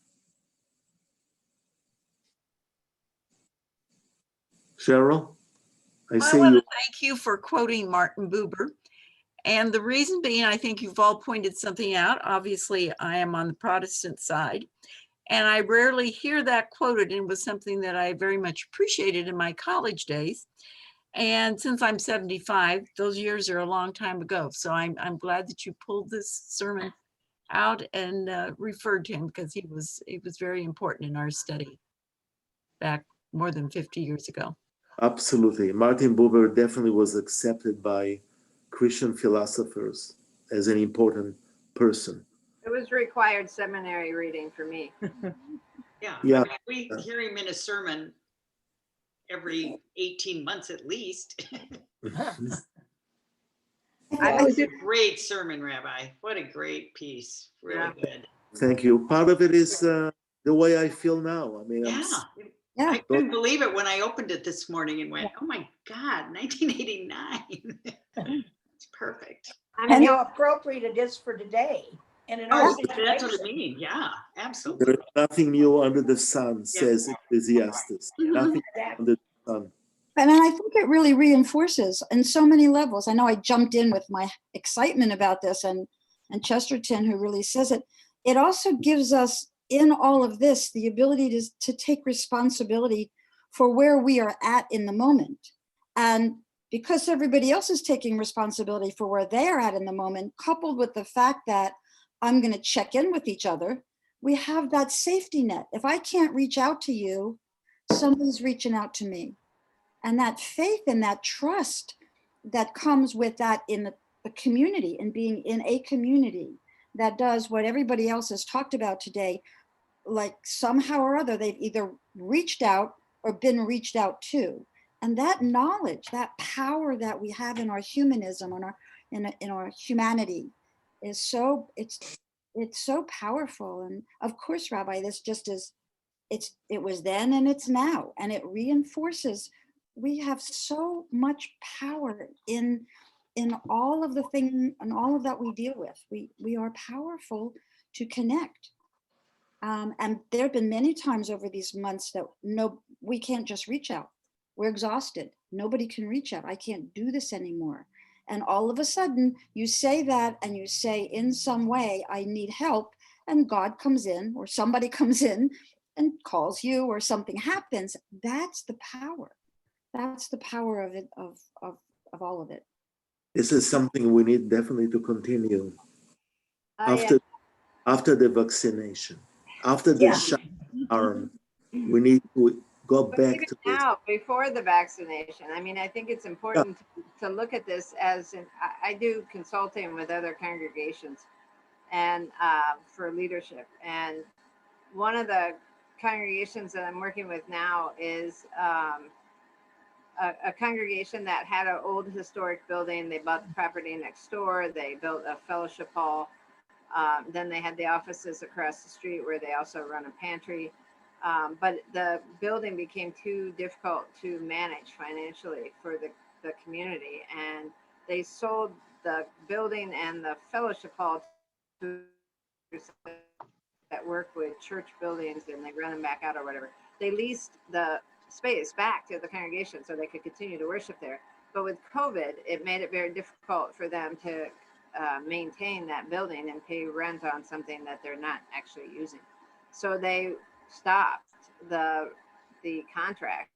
Cheryl, I I see want you. to thank you for quoting Martin Buber. And the reason being, I think you've all pointed something out. Obviously, I am on the Protestant side, and I rarely hear that quoted, and was something that I very much appreciated in my college days. And since I'm 75, those years are a long time ago. So I'm glad that you pulled this sermon out and referred to him, because he was very important in our study back more than 50 years ago. Absolutely. Martin Buber definitely was accepted by Christian philosophers as an important person. It was required seminary reading for me. Yeah. Yeah. I mean, we hear him in a sermon every 18 months at least. That was a great sermon, Rabbi. What a great piece. Really good. Thank you. Part of it is the way I feel now. I mean, Yeah. I couldn't believe it when I opened it this morning and went, oh my God, 1989. It's perfect. And how appropriate it is for today. And in our That's what I situation. mean. Yeah, there absolutely. is nothing new under the sun, says Ecclesiastes. Nothing under the sun. And I think it really reinforces in so many levels. I know I jumped in with my excitement about this, and Chesterton, who really says it, it also gives us in all of this the ability to take responsibility for where we are at in the moment. And because everybody else is taking responsibility for where they are at in the moment, coupled with the fact that I'm going to check in with each other, we have that safety net. If I can't reach out to you, somebody's reaching out to me. And that faith and that trust that comes with that in the community, and being in a community that does what everybody else has talked about today, like somehow or other, they've either reached out or been reached out to. And that knowledge, that power that we have in our humanism, in our humanity, is so, it's so powerful. And of course, Rabbi, this just is, it was then and it's now, and it reinforces we have so much power in all of the thing and all of that we deal with. We are powerful to connect. And there have been many times over these months that we can't just reach out. We're exhausted. Nobody can reach out. I can't do this anymore. And all of a sudden you say that, and you say in some way, I need help. And God comes in, or somebody comes in and calls you, or something happens. That's the power. That's the power of it, of all of it. This is something we need definitely to continue after the vaccination, after the shot arm. We need to go back to this. Now, before the vaccination, I mean, I think it's important to look at this as I do consulting with other congregations and for leadership. And one of the congregations that I'm working with now is a congregation that had an old historic building. They bought the property next door. They built a fellowship hall. Then they had the offices across the street where they also run a pantry. But the building became too difficult to manage financially for the community. And they sold the building and the fellowship hall to that work with church buildings, and they rent them back out or whatever. They leased the space back to the congregation so they could continue to worship there. But with COVID, it made it very difficult for them to maintain that building and pay rent on something that they're not actually using. So they stopped the contract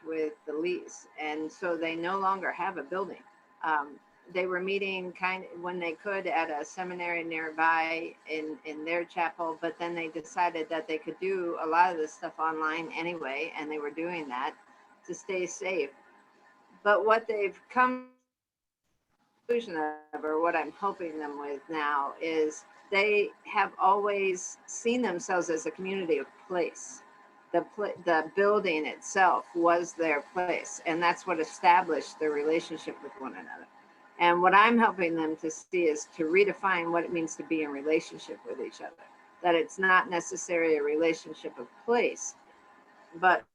with the lease, and so they no longer have a building. They were meeting when they could at a seminary nearby in their chapel, but then they decided that they could do a lot of this stuff online anyway, and they were doing that to stay safe. But what they've come to the conclusion of, or what I'm helping them with now, is they have always seen themselves as a community of place. The building itself was their place, and that's what established their relationship with one another. And what I'm helping them to see is to redefine what it means to be in relationship with each other. That it's not necessarily a relationship of place, but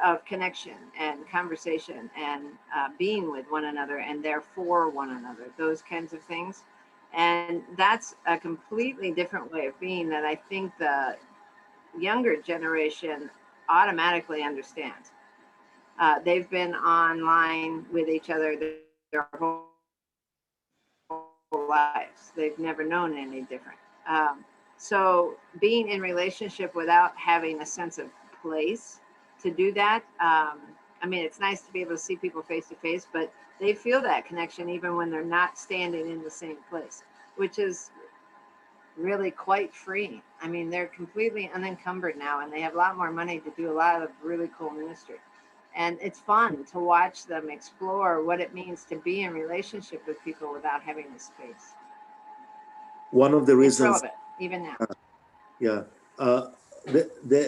of connection and conversation and being with one another and therefore one another, those kinds of things. And that's a completely different way of being that I think the younger generation automatically understands. They've been online with each other their whole lives. They've never known any different. So being in relationship without having a sense of place to do that, I mean, it's nice to be able to see people face to face, but they feel that connection even when they're not standing in the same place, which is really quite freeing. I mean, they're completely unencumbered now, and they have a lot more money to do a lot of really cool ministry. And it's fun to watch them explore what it means to be in relationship with people without having the space. One of the It's reasons, relevant, even now. yeah,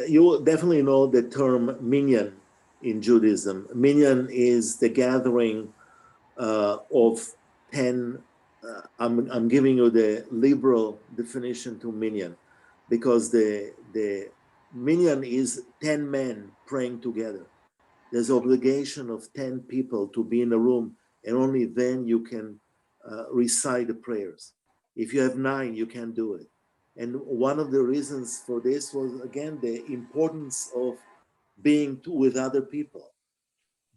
you definitely know the term minyan in Judaism. Minyan is the gathering of 10. I'm giving you the liberal definition to minyan, because the minyan is 10 men praying together. There's obligation of 10 people to be in a room, and only then you can recite the prayers. If you have 9, you can't do it. And one of the reasons for this was, again, the importance of being with other people.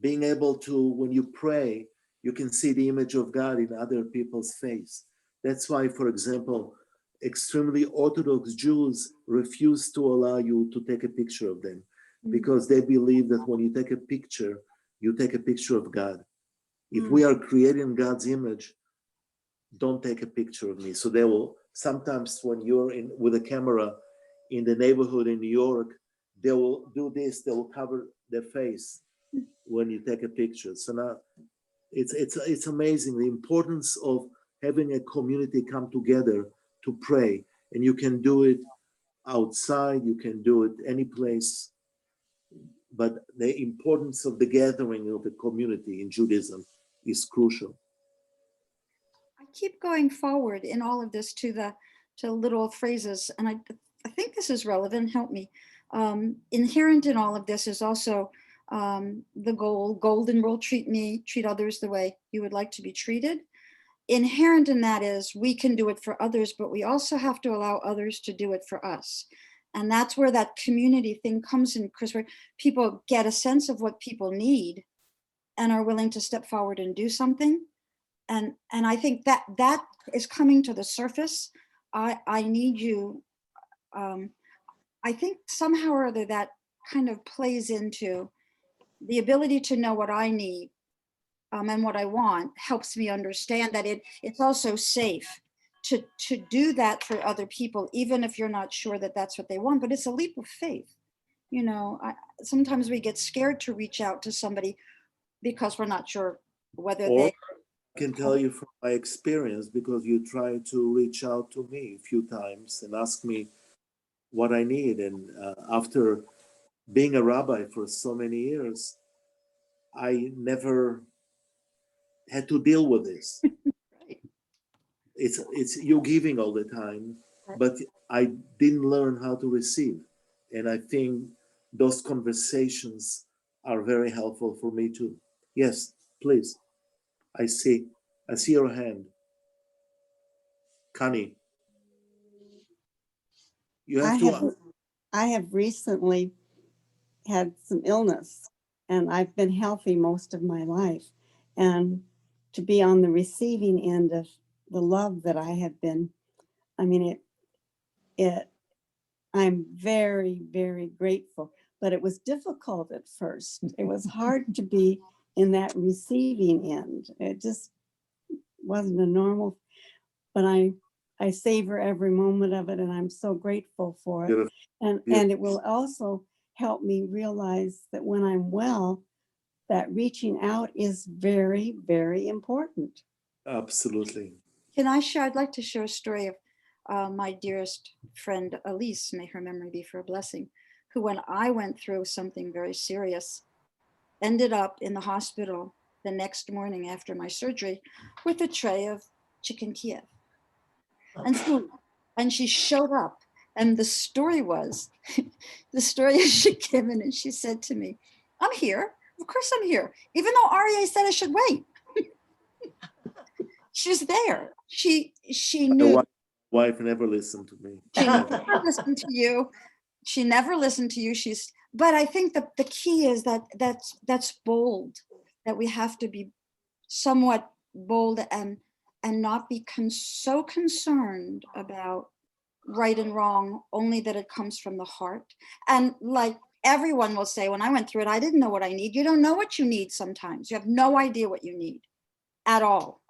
Being able to, when you pray, you can see the image of God in other people's face. That's why, for example, extremely Orthodox Jews refuse to allow you to take a picture of them, because they believe that when you take a picture of God. If we are creating God's image, don't take a picture of me. So they will, sometimes when you're in with a camera in the neighborhood in New York, they will do this, they will cover their face when you take a picture. So now it's amazing the importance of having a community come together to pray. And you can do it outside, you can do it any place. But the importance of the gathering of the community in Judaism is crucial. I keep going forward in all of this to little phrases, and I think this is relevant. Help me. Inherent in all of this is also the golden rule: treat others the way you would like to be treated. Inherent in that is we can do it for others, but we also have to allow others to do it for us. And that's where that community thing comes in, Chris, where people get a sense of what people need and are willing to step forward and do something. And I think that is coming to the surface. I need you. I think somehow or other that kind of plays into the ability to know what I need and what I want, helps me understand that it's also safe to do that for other people, even if you're not sure that that's what they want. But it's a leap of faith. You know, sometimes we get scared to reach out to somebody because we're not sure whether they can tell you from my experience, because you tried to reach out to me a few times and ask me what I need. And after being a rabbi for so many years, I never had to deal with this. Right. It's you giving all the time, but I didn't learn how to receive. And I think those conversations are very helpful for me too. Yes, please. I see your hand. Connie. You have I have recently had some illness, and I've been healthy most of my life. And to be on the receiving end of the love that I have been, I mean, I'm very, very grateful, but it was difficult at first. It was hard to be in that receiving end. It just wasn't a normal, but I savor every moment of it, and I'm so grateful for it. Beautiful. And it will also help me realize that when I'm well, that reaching out is very, very important. Absolutely. I'd like to share a story of my dearest friend, Elise, may her memory be for a blessing, who, when I went through something very serious, ended up in the hospital the next morning after my surgery with a tray of chicken Kiev and food. And she showed up. And the story is she came in and she said to me, "I'm here. Of course I'm here. Even though REA said I should wait." She's there. She knew. My wife never listened to me. She never listened to you. She never listened to you. But I think the key is that's bold, that we have to be somewhat bold and and not be so concerned about right and wrong, only that it comes from the heart. And like everyone will say, when I went through it, I didn't know what I need. You don't know what you need sometimes. You have no idea what you need at all.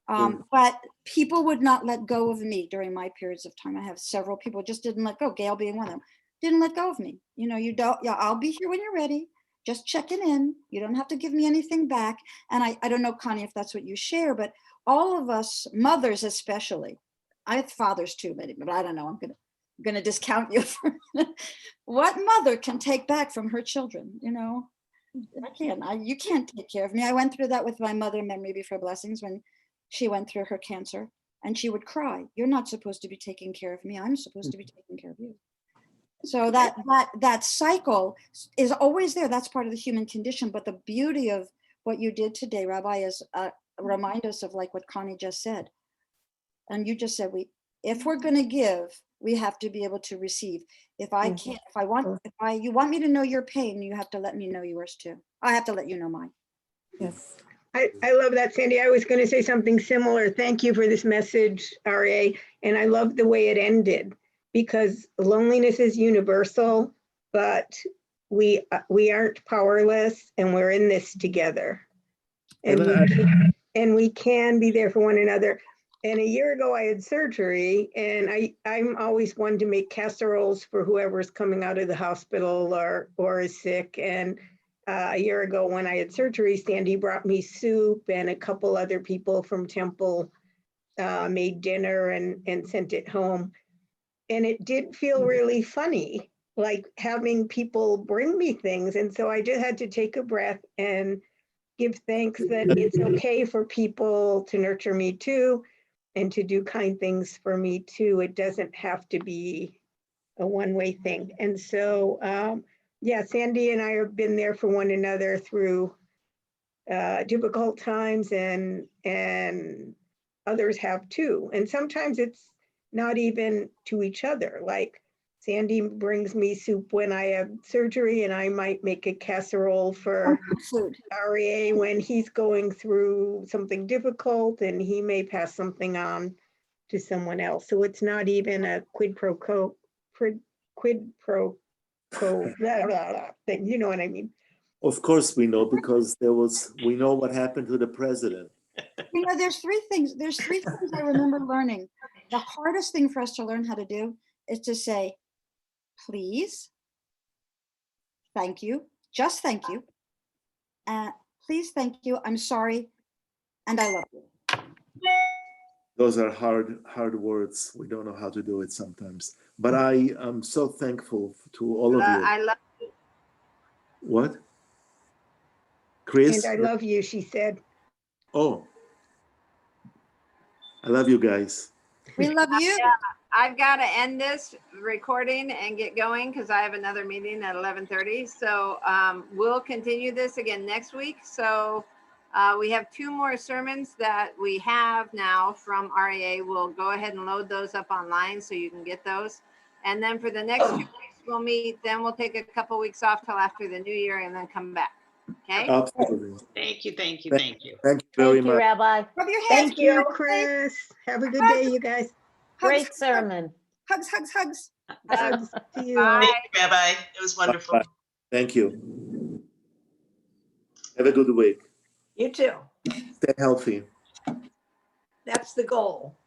But people would not let go of me during my periods of time. I have several people just didn't let go, Gail being one of them, didn't let go of me. You know, you don't, yeah, I'll be here when you're ready. Just checking in. You don't have to give me anything back. And I don't know, Connie, if that's what you share, but all of us, mothers especially, I have fathers too, but I don't know, I'm gonna discount you for what mother can take back from her children, you know? You can't take care of me. I went through that with my mother, memory before blessings, when she went through her cancer, and she would cry. You're not supposed to be taking care of me. I'm supposed to be taking care of you. So that cycle is always there. That's part of the human condition. But the beauty of what you did today, Rabbi, is remind us of like what Connie just said. And you just said, if we're going to give, we have to be able to receive. If I can't, you want me to know your pain, you have to let me know yours too. I have to let you know mine. Yes. I love that, Sandy. I was going to say something similar. Thank you for this message, RA. And I love the way it ended, because loneliness is universal, but we aren't powerless, and we're in this together. And we can be there for one another. And a year ago, I had surgery, and I'm always one to make casseroles for whoever's coming out of the hospital or is sick. And a year ago when I had surgery, Sandy brought me soup, and a couple other people from Temple made dinner and sent it home. And it did feel really funny, like having people bring me things. And so I just had to take a breath and give thanks that it's okay for people to nurture me too, and to do kind things for me too. It doesn't have to be a one-way thing. And so, yeah, Sandy and I have been there for one another through difficult times, and others have too. And sometimes it's not even to each other. Like Sandy brings me soup when I have surgery, and I might make a casserole for REA when he's going through something difficult, and he may pass something on to someone else. So it's not even a quid pro quo blah, blah, blah, thing. You know what I mean? Of course we know, because we know what happened to the president. You know, there's three things I remember learning. The hardest thing for us to learn how to do is to say, please, thank you, just thank you, please, thank you, I'm sorry, and I love you. Those are hard words. We don't know how to do it sometimes. But I am so thankful to all of you. I love What? Chris? And I love you, she said. Oh. I love you guys. We love you. Yeah, I've got to end this recording and get going because I have another meeting at 11:30. So we'll continue this again next week. So we have 2 more sermons that we have now from REA. We'll go ahead and load those up online so you can get those. And then for the next 2 weeks, we'll meet. Then we'll take a couple weeks off till after the new year and then come back. Okay. Absolutely. Thank you. Thank you very Thank you, much. Rabbi. Rub your hands. Thank you, Chris. Have a good day, you guys. Great sermon. Hugs. Hugs to you. Bye. Thank you, Rabbi. It was wonderful. Bye. Thank you. Have a good week. You too. Stay healthy. That's the goal.